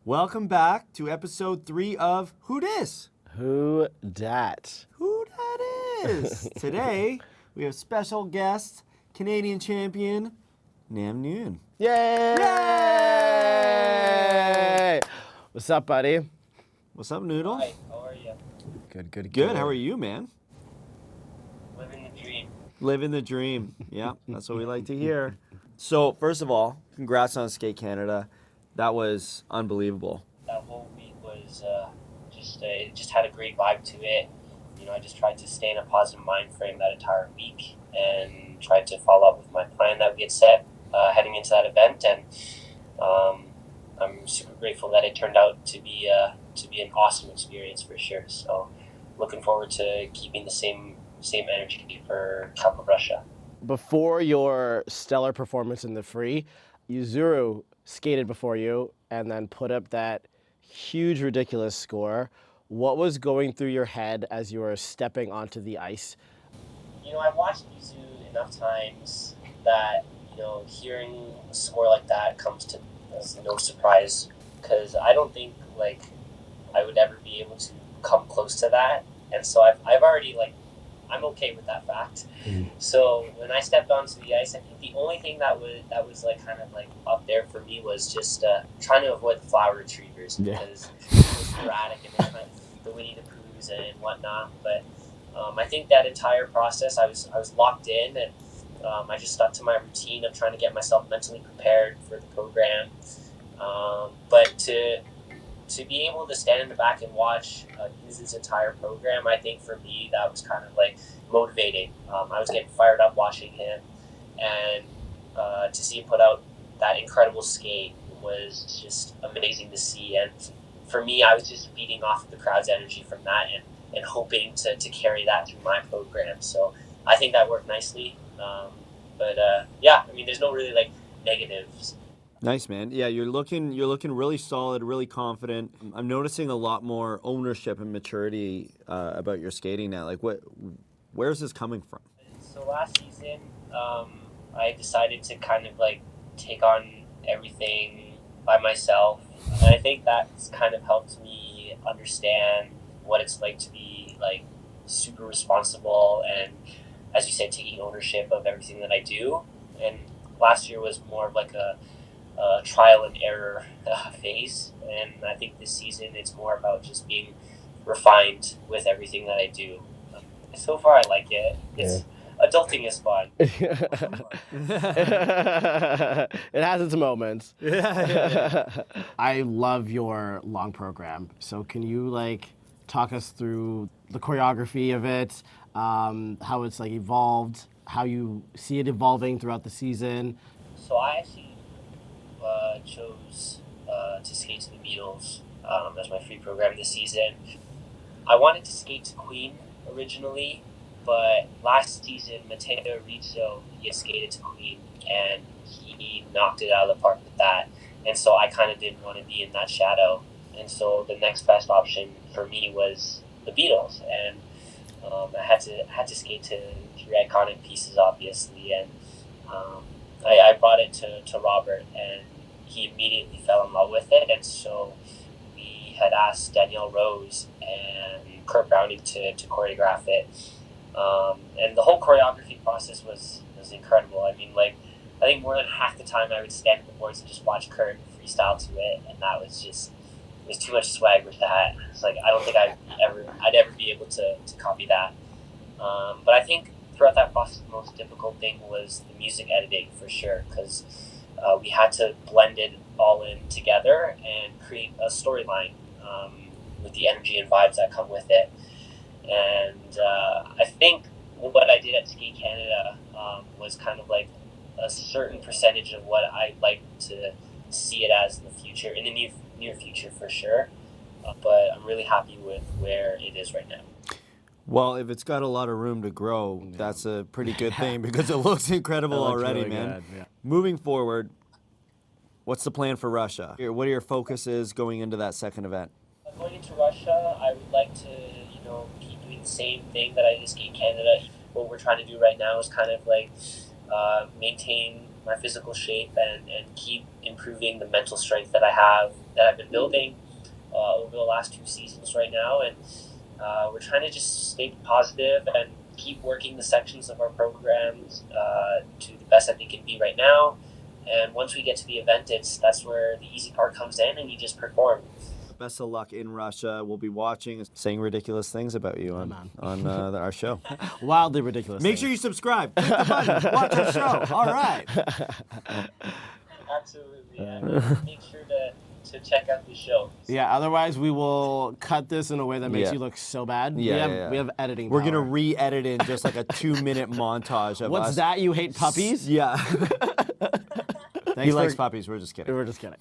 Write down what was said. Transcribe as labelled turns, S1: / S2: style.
S1: Welcome back to episode 3 of Who Dis?
S2: Who dat?
S1: Who that is? Today, we have special guest, Canadian champion, Nguyen.
S2: Yay!
S1: Yay!
S2: What's up, buddy?
S1: What's up, Noodle?
S3: Hi, how are you?
S1: Good, how are you, man?
S3: Living the dream.
S1: Living the dream. Yeah, that's what we like to hear. So, first of all, congrats on Skate Canada. That was unbelievable.
S3: That whole week was it just had a great vibe to it. You know, I just tried to stay in a positive mind frame that entire week and tried to follow up with my plan that we had set heading into that event. And I'm super grateful that it turned out to be an awesome experience for sure. So, looking forward to keeping the same energy for Cup of Russia.
S2: Before your stellar performance in the free, Yuzuru skated before you and then put up that huge, ridiculous score. What was going through your head as you were stepping onto the ice?
S3: You know, I've watched Yuzuru enough times that, you know, hearing a score like that comes to as no surprise, because I don't think, like, I would ever be able to come close to that. And so I've already, like, I'm okay with that fact. So when I stepped onto the ice, I think the only thing that was like kind of like up there for me was just trying to avoid the flower retrievers, because it was sporadic and they kind of the Winnie the Poohs and whatnot. But I think that entire process, I was locked in, and I just stuck to my routine of trying to get myself mentally prepared for the program. But to be able to stand in the back and watch Yuzu's entire program, I think for me that was kind of like motivating. I was getting fired up watching him, and to see him put out that incredible skate was just amazing to see. And for me, I was just feeding off of the crowd's energy from that and hoping to carry that through my program. So I think that worked nicely. Yeah, I mean, there's no really like negatives.
S1: Nice, man. Yeah, you're looking really solid, really confident. I'm noticing a lot more ownership and maturity about your skating now. Like, where's this coming from?
S3: So last season, I decided to kind of like take on everything by myself, and I think that's kind of helped me understand what it's like to be like super responsible and, as you said, taking ownership of everything that I do. And last year was more of like a trial and error phase, and I think this season it's more about just being refined with everything that I do. So far, I like it. Adulting is fun.
S2: It has its moments.
S1: Yeah.
S2: I love your long program. So can you like talk us through the choreography of it, how it's like evolved, how you see it evolving throughout the season?
S3: So I actually chose to skate to the Beatles as my free program this season. I wanted to skate to Queen originally, but last season Matteo Rizzo, he had skated to Queen and he knocked it out of the park with that. And so I kind of didn't want to be in that shadow. And so the next best option for me was the Beatles, and I had to skate to 3 iconic pieces, obviously, and I brought it to Robert, and he immediately fell in love with it. And so we had asked Danielle Rose and Kurt Browning to choreograph it. And the whole choreography process was incredible. I mean, like, I think more than half the time I would stand at the boards and just watch Kurt freestyle to it, and that was just, it was too much swag with that. It's like, I don't think I'd ever be able to copy that. But I think throughout that process, the most difficult thing was the music editing, for sure, because we had to blend it all in together and create a storyline with the energy and vibes that come with it. And I think what I did at Skate Canada was kind of like a certain percentage of what I'd like to see it as in the future, in the near future for sure. But I'm really happy with where it is right now.
S1: Well, if it's got a lot of room to grow, that's a pretty good thing, because it looks incredible already,
S2: really
S1: man.
S2: good, yeah.
S1: Moving forward, what's the plan for Russia? What are your focuses going into that second event?
S3: Going into Russia, I would like to, keep doing the same thing that I did Skate Canada. What we're trying to do right now is kind of like maintain my physical shape and keep improving the mental strength that I've been building over the last 2 seasons right now. And we're trying to just stay positive and keep working the sections of our programs to the best that they can be right now. And once we get to the event, that's where the easy part comes in, and you just perform.
S1: Best of luck in Russia. We'll be watching, saying ridiculous things about you on our show.
S2: Wildly ridiculous.
S1: Make sure you subscribe. Click the button. Watch our show. All right.
S3: Absolutely. Yeah. Make sure to check out the show.
S2: Yeah, otherwise we will cut this in a way that makes you look so bad.
S1: Yeah,
S2: we have editing
S1: We're
S2: power.
S1: going to re-edit in just like a 2-minute montage of
S2: What's
S1: us.
S2: that? You hate puppies?
S1: Yeah. He
S2: Thanks
S1: likes
S2: for-
S1: puppies. We're just kidding.
S2: We're just kidding.